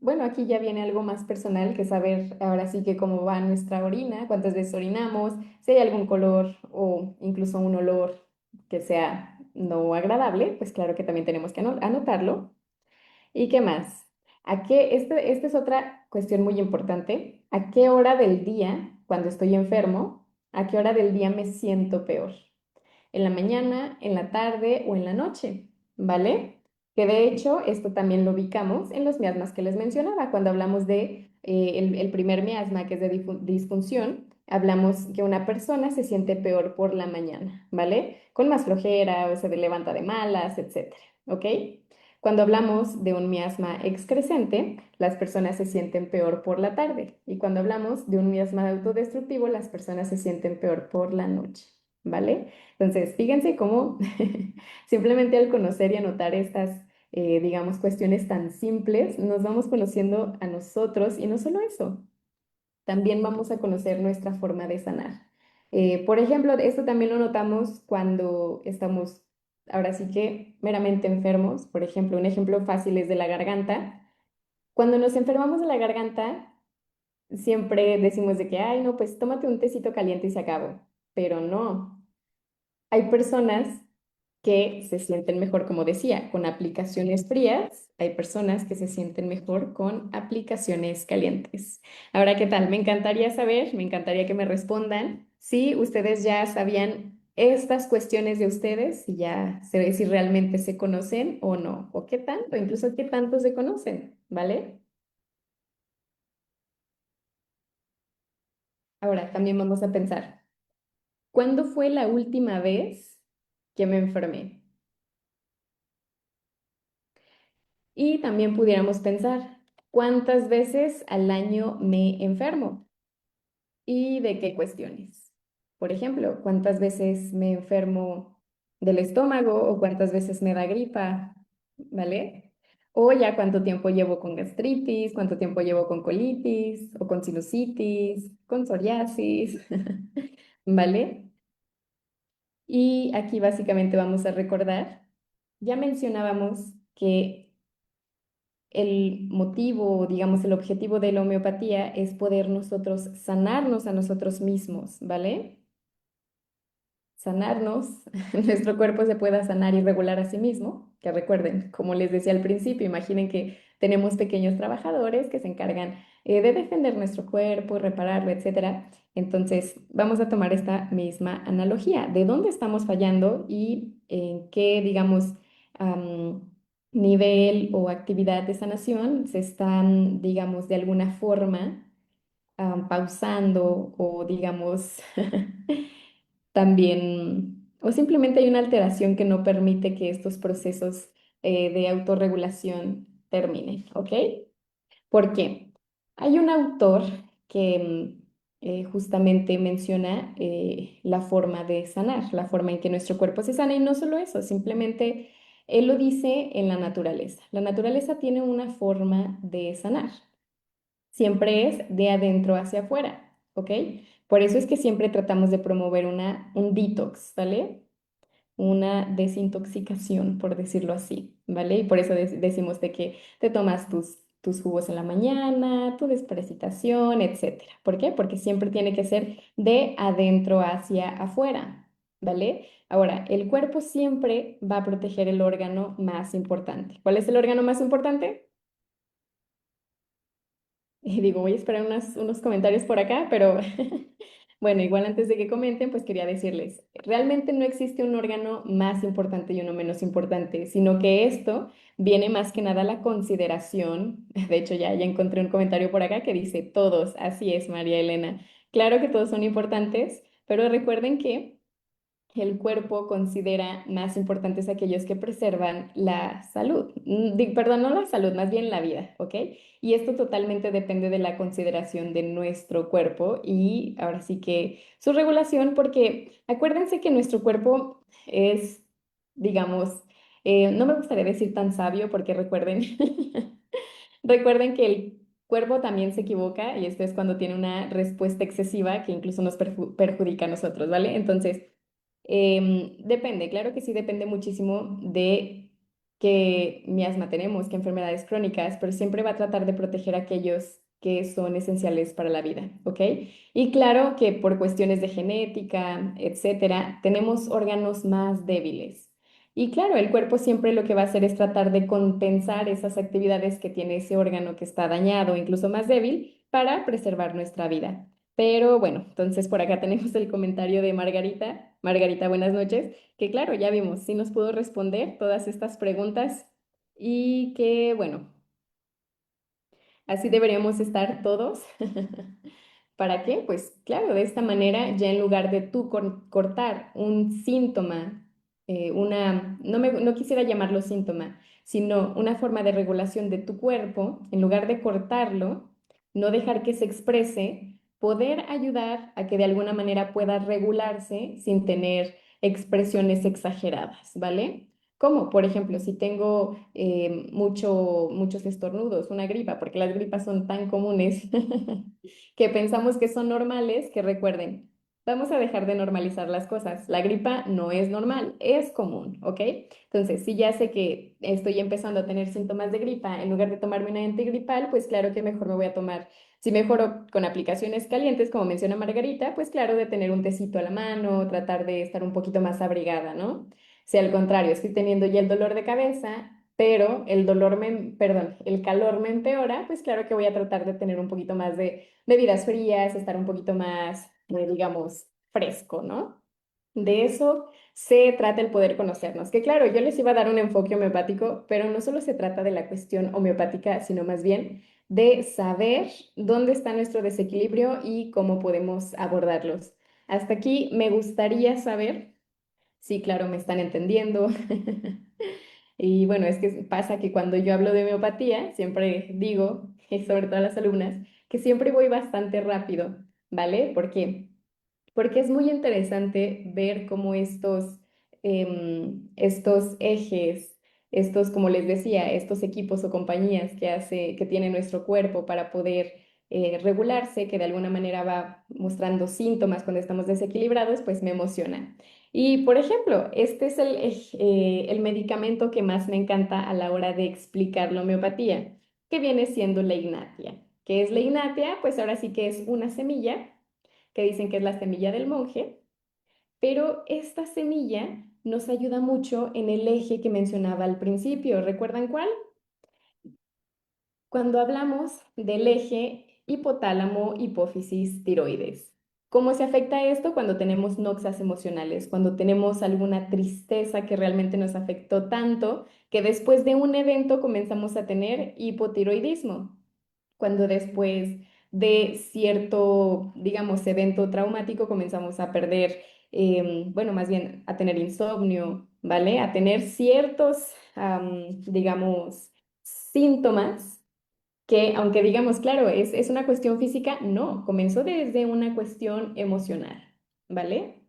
Bueno, aquí ya viene algo más personal que saber ahora sí que cómo va nuestra orina, cuántas veces orinamos, si hay algún color o incluso un olor que sea no agradable, pues claro que también tenemos que anotarlo. ¿Y qué más? Esta es otra cuestión muy importante. ¿A qué hora del día, cuando estoy enfermo, a qué hora del día me siento peor? ¿En la mañana, en la tarde o en la noche? ¿Vale? Que de hecho esto también lo ubicamos en los miasmas que les mencionaba. Cuando hablamos de el primer miasma, que es de disfunción, hablamos que una persona se siente peor por la mañana, ¿vale? Con más flojera o se levanta de malas, etcétera, ¿ok? Cuando hablamos de un miasma excrescente, las personas se sienten peor por la tarde. Y cuando hablamos de un miasma autodestructivo, las personas se sienten peor por la noche, ¿vale? Entonces, fíjense cómo simplemente al conocer y anotar estas, digamos, cuestiones tan simples, nos vamos conociendo a nosotros y no solo eso, también vamos a conocer nuestra forma de sanar. Por ejemplo, esto también lo notamos cuando estamos, ahora sí que meramente enfermos. Por ejemplo, un ejemplo fácil es de la garganta. Cuando nos enfermamos de la garganta, siempre decimos de que, ay, no, pues tómate un tecito caliente y se acabó. Pero no. Hay personas que se sienten mejor, como decía, con aplicaciones frías. Hay personas que se sienten mejor con aplicaciones calientes. Ahora, ¿qué tal? Me encantaría saber, me encantaría que me respondan si ustedes ya sabían estas cuestiones de ustedes, si ya se ve si realmente se conocen o no, o qué tanto, incluso qué tanto se conocen, ¿vale? Ahora, también vamos a pensar, ¿cuándo fue la última vez que me enfermé? Y también pudiéramos pensar, ¿cuántas veces al año me enfermo? ¿Y de qué cuestiones? Por ejemplo, ¿cuántas veces me enfermo del estómago o cuántas veces me da gripa? ¿Vale? O ya cuánto tiempo llevo con gastritis, cuánto tiempo llevo con colitis o con sinusitis, con psoriasis, ¿vale? Y aquí básicamente vamos a recordar, ya mencionábamos que el motivo, digamos, el objetivo de la homeopatía es poder nosotros sanarnos a nosotros mismos, ¿vale? Sanarnos, nuestro cuerpo se pueda sanar y regular a sí mismo, que recuerden, como les decía al principio, imaginen que tenemos pequeños trabajadores que se encargan de defender nuestro cuerpo, repararlo, etcétera. Entonces, vamos a tomar esta misma analogía, de dónde estamos fallando y en qué, digamos, am, nivel o actividad de sanación se están, digamos, de alguna forma pausando o, digamos, también o simplemente hay una alteración que no permite que estos procesos de autorregulación terminen, ¿ok? ¿Por qué? Hay un autor que justamente menciona la forma de sanar, la forma en que nuestro cuerpo se sana y no solo eso, simplemente él lo dice en la naturaleza. La naturaleza tiene una forma de sanar, siempre es de adentro hacia afuera, ¿ok? Por eso es que siempre tratamos de promover un detox, ¿vale? Una desintoxicación, por decirlo así, ¿vale? Y por eso decimos de que te tomas tus jugos en la mañana, tu desparasitación, etcétera. ¿Por qué? Porque siempre tiene que ser de adentro hacia afuera, ¿vale? Ahora, el cuerpo siempre va a proteger el órgano más importante. ¿Cuál es el órgano más importante? Y digo, voy a esperar unos comentarios por acá, pero bueno, igual antes de que comenten, pues quería decirles, realmente no existe un órgano más importante y uno menos importante, sino que esto viene más que nada a la consideración. De hecho, ya encontré un comentario por acá que dice, todos, así es, María Elena. Claro que todos son importantes, pero recuerden que el cuerpo considera más importantes aquellos que preservan la salud. Perdón, no la salud, más bien la vida, ¿ok? Y esto totalmente depende de la consideración de nuestro cuerpo y ahora sí que su regulación, porque acuérdense que nuestro cuerpo es, digamos, no me gustaría decir tan sabio, porque recuerden, recuerden que el cuerpo también se equivoca y esto es cuando tiene una respuesta excesiva que incluso nos perjudica a nosotros, ¿vale? Entonces, depende, claro que sí, depende muchísimo de qué miasma tenemos, qué enfermedades crónicas, pero siempre va a tratar de proteger a aquellos que son esenciales para la vida, ¿ok? Y claro que por cuestiones de genética, etcétera, tenemos órganos más débiles. Y claro, el cuerpo siempre lo que va a hacer es tratar de compensar esas actividades que tiene ese órgano que está dañado, incluso más débil, para preservar nuestra vida. Pero bueno, entonces por acá tenemos el comentario de Margarita. Margarita, buenas noches. Que claro, ya vimos, sí nos pudo responder todas estas preguntas y que bueno, así deberíamos estar todos. ¿Para qué? Pues claro, de esta manera ya en lugar de tú cortar un síntoma, no quisiera llamarlo síntoma, sino una forma de regulación de tu cuerpo, en lugar de cortarlo, no dejar que se exprese, poder ayudar a que de alguna manera pueda regularse sin tener expresiones exageradas, ¿vale? Como, por ejemplo, si tengo muchos estornudos, una gripa, porque las gripas son tan comunes que pensamos que son normales, que recuerden, vamos a dejar de normalizar las cosas. La gripa no es normal, es común, ¿ok? Entonces, si ya sé que estoy empezando a tener síntomas de gripa, en lugar de tomarme una antigripal, pues claro que mejor me voy a tomar, si mejoro con aplicaciones calientes, como menciona Margarita, pues claro, de tener un tecito a la mano, tratar de estar un poquito más abrigada, ¿no? Si al contrario, estoy teniendo ya el dolor de cabeza, pero perdón, el calor me empeora, pues claro que voy a tratar de tener un poquito más de bebidas frías, estar un poquito más, digamos, fresco, ¿no? De eso se trata el poder conocernos, que claro, yo les iba a dar un enfoque homeopático, pero no solo se trata de la cuestión homeopática, sino más bien de saber dónde está nuestro desequilibrio y cómo podemos abordarlos. Hasta aquí me gustaría saber, sí, claro, me están entendiendo. Y bueno, es que pasa que cuando yo hablo de homeopatía, siempre digo, y sobre todo a las alumnas, que siempre voy bastante rápido, ¿vale? ¿Por qué? Porque es muy interesante ver cómo estos ejes, como les decía, estos equipos o compañías que tiene nuestro cuerpo para poder regularse, que de alguna manera va mostrando síntomas cuando estamos desequilibrados, pues me emociona. Y por ejemplo, este es el medicamento que más me encanta a la hora de explicar la homeopatía, que viene siendo la ignatia. ¿Qué es la ignatia? Pues ahora sí que es una semilla que dicen que es la semilla del monje, pero esta semilla nos ayuda mucho en el eje que mencionaba al principio. ¿Recuerdan cuál? Cuando hablamos del eje hipotálamo, hipófisis, tiroides. ¿Cómo se afecta esto cuando tenemos noxas emocionales? Cuando tenemos alguna tristeza que realmente nos afectó tanto que después de un evento comenzamos a tener hipotiroidismo. Cuando después de cierto, digamos, evento traumático comenzamos a perder bueno, más bien a tener insomnio, ¿vale? A tener ciertos, digamos, síntomas que, aunque digamos, claro, es una cuestión física, no, comenzó desde una cuestión emocional, ¿vale?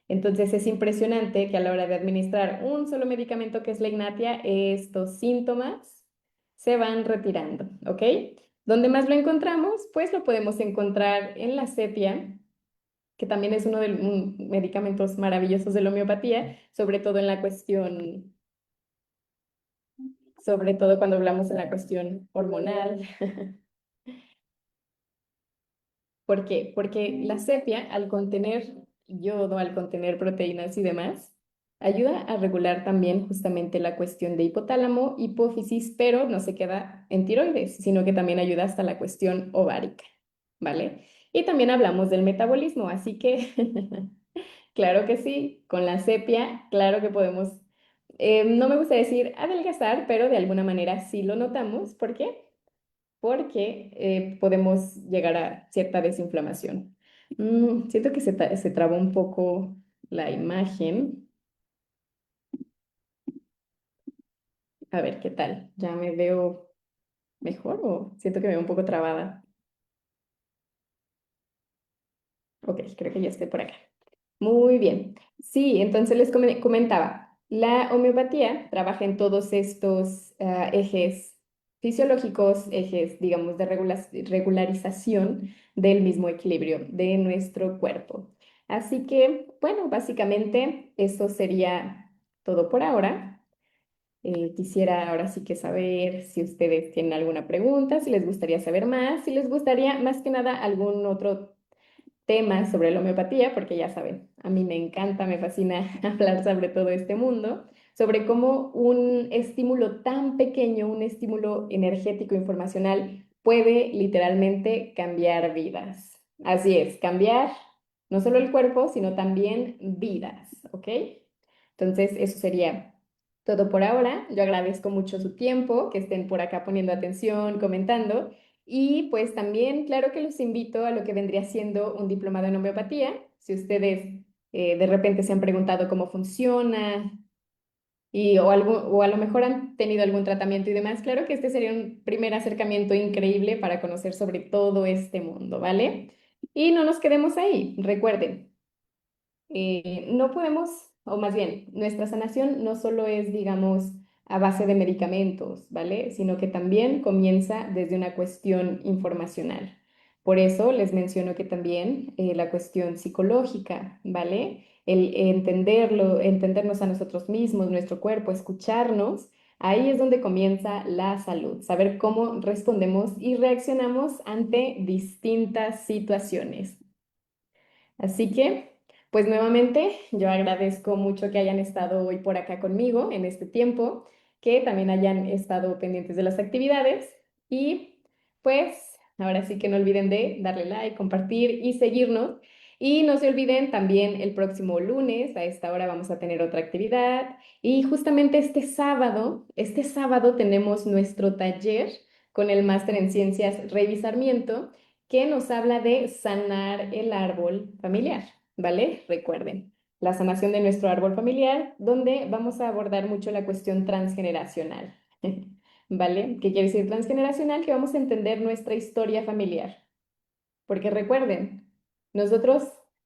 Entonces es impresionante que a la hora de administrar un solo medicamento que es la Ignatia, estos síntomas se van retirando, ¿ok? ¿Dónde más lo encontramos? Pues lo podemos encontrar en la sepia, que también es uno de los medicamentos maravillosos de la homeopatía, sobre todo en la cuestión, sobre todo cuando hablamos en la cuestión hormonal. ¿Por qué? Porque la sepia, al contener yodo, al contener proteínas y demás, ayuda a regular también justamente la cuestión de hipotálamo, hipófisis, pero no se queda en tiroides, sino que también ayuda hasta la cuestión ovárica, ¿vale? Y también hablamos del metabolismo, así que claro que sí, con la sepia, claro que podemos, no me gusta decir adelgazar, pero de alguna manera sí lo notamos. ¿Por qué? Porque podemos llegar a cierta desinflamación. Siento que se trabó un poco la imagen. A ver, ¿qué tal? ¿Ya me veo mejor o siento que me veo un poco trabada? Ok, creo que ya estoy por acá. Muy bien. Sí, entonces les comentaba, la homeopatía trabaja en todos estos ejes fisiológicos, ejes, digamos, de regularización del mismo equilibrio de nuestro cuerpo. Así que, bueno, básicamente eso sería todo por ahora. Quisiera ahora sí que saber si ustedes tienen alguna pregunta, si les gustaría saber más, si les gustaría más que nada algún otro temas sobre la homeopatía, porque ya saben, a mí me encanta, me fascina hablar sobre todo este mundo, sobre cómo un estímulo tan pequeño, un estímulo energético informacional, puede literalmente cambiar vidas. Así es, cambiar no solo el cuerpo, sino también vidas, ¿ok? Entonces, eso sería todo por ahora. Yo agradezco mucho su tiempo, que estén por acá poniendo atención, comentando. Y pues también, claro que los invito a lo que vendría siendo un diplomado en homeopatía. Si ustedes de repente se han preguntado cómo funciona o a lo mejor han tenido algún tratamiento y demás, claro que este sería un primer acercamiento increíble para conocer sobre todo este mundo, ¿vale? Y no nos quedemos ahí. Recuerden, no podemos, o más bien, nuestra sanación no solo es, digamos, a base de medicamentos, ¿vale? Sino que también comienza desde una cuestión informacional. Por eso les menciono que también la cuestión psicológica, ¿vale? El entenderlo, entendernos a nosotros mismos, nuestro cuerpo, escucharnos, ahí es donde comienza la salud, saber cómo respondemos y reaccionamos ante distintas situaciones. Así que, pues nuevamente, yo agradezco mucho que hayan estado hoy por acá conmigo en este tiempo, que también hayan estado pendientes de las actividades y pues ahora sí que no olviden de darle like, compartir y seguirnos. Y no se olviden también el próximo lunes, a esta hora vamos a tener otra actividad. Y justamente este sábado tenemos nuestro taller con el máster en ciencias Rey Sarmiento que nos habla de sanar el árbol familiar, ¿vale? Recuerden, la sanación de nuestro árbol familiar, donde vamos a abordar mucho la cuestión transgeneracional, ¿vale? ¿Qué quiere decir transgeneracional? Que vamos a entender nuestra historia familiar. Porque recuerden, nosotros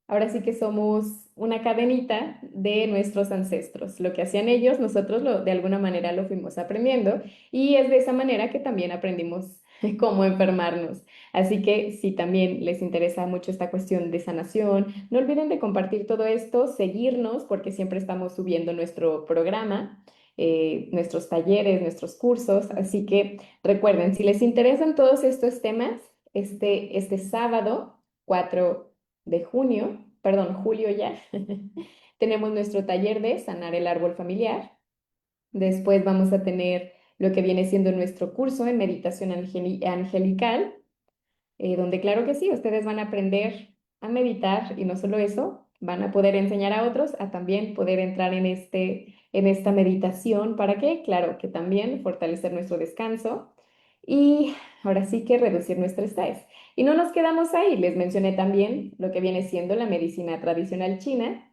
ahora sí que somos una cadenita de nuestros ancestros. Lo que hacían ellos, nosotros de alguna manera lo fuimos aprendiendo y es de esa manera que también aprendimos cómo enfermarnos. Así que si también les interesa mucho esta cuestión de sanación, no olviden de compartir todo esto, seguirnos porque siempre estamos subiendo nuestro programa. Nuestros talleres, nuestros cursos. Así que recuerden, si les interesan todos estos temas, este sábado 4 de junio, perdón, julio ya, tenemos nuestro taller de sanar el árbol familiar. Después vamos a tener lo que viene siendo nuestro curso en meditación angelical, donde claro que sí, ustedes van a aprender a meditar y no solo eso, van a poder enseñar a otros a también poder entrar en esta meditación. ¿Para qué? Claro, que también fortalecer nuestro descanso y ahora sí que reducir nuestro estrés. Y no nos quedamos ahí, les mencioné también lo que viene siendo la medicina tradicional china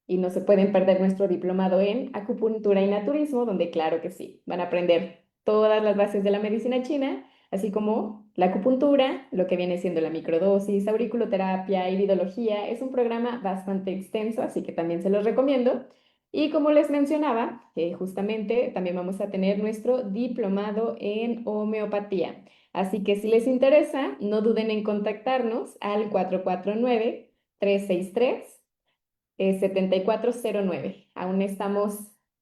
y no se pueden perder nuestro diplomado en acupuntura y naturismo, donde claro que sí, van a aprender todas las bases de la medicina china, así como la acupuntura, lo que viene siendo la microdosis, auriculoterapia, iridología. Es un programa bastante extenso, así que también se los recomiendo. Y como les mencionaba, justamente también vamos a tener nuestro diplomado en homeopatía. Así que si les interesa, no duden en contactarnos al 449-363-7409. Aún estamos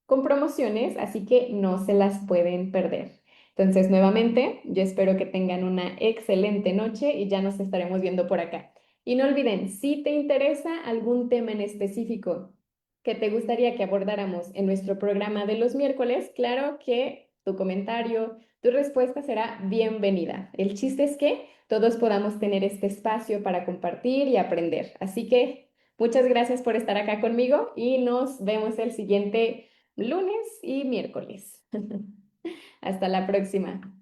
con promociones, así que no se las pueden perder. Entonces, nuevamente, yo espero que tengan una excelente noche y ya nos estaremos viendo por acá. Y no olviden, si te interesa algún tema en específico que te gustaría que abordáramos en nuestro programa de los miércoles, claro que tu comentario, tu respuesta será bienvenida. El chiste es que todos podamos tener este espacio para compartir y aprender. Así que muchas gracias por estar acá conmigo y nos vemos el siguiente lunes y miércoles. Hasta la próxima.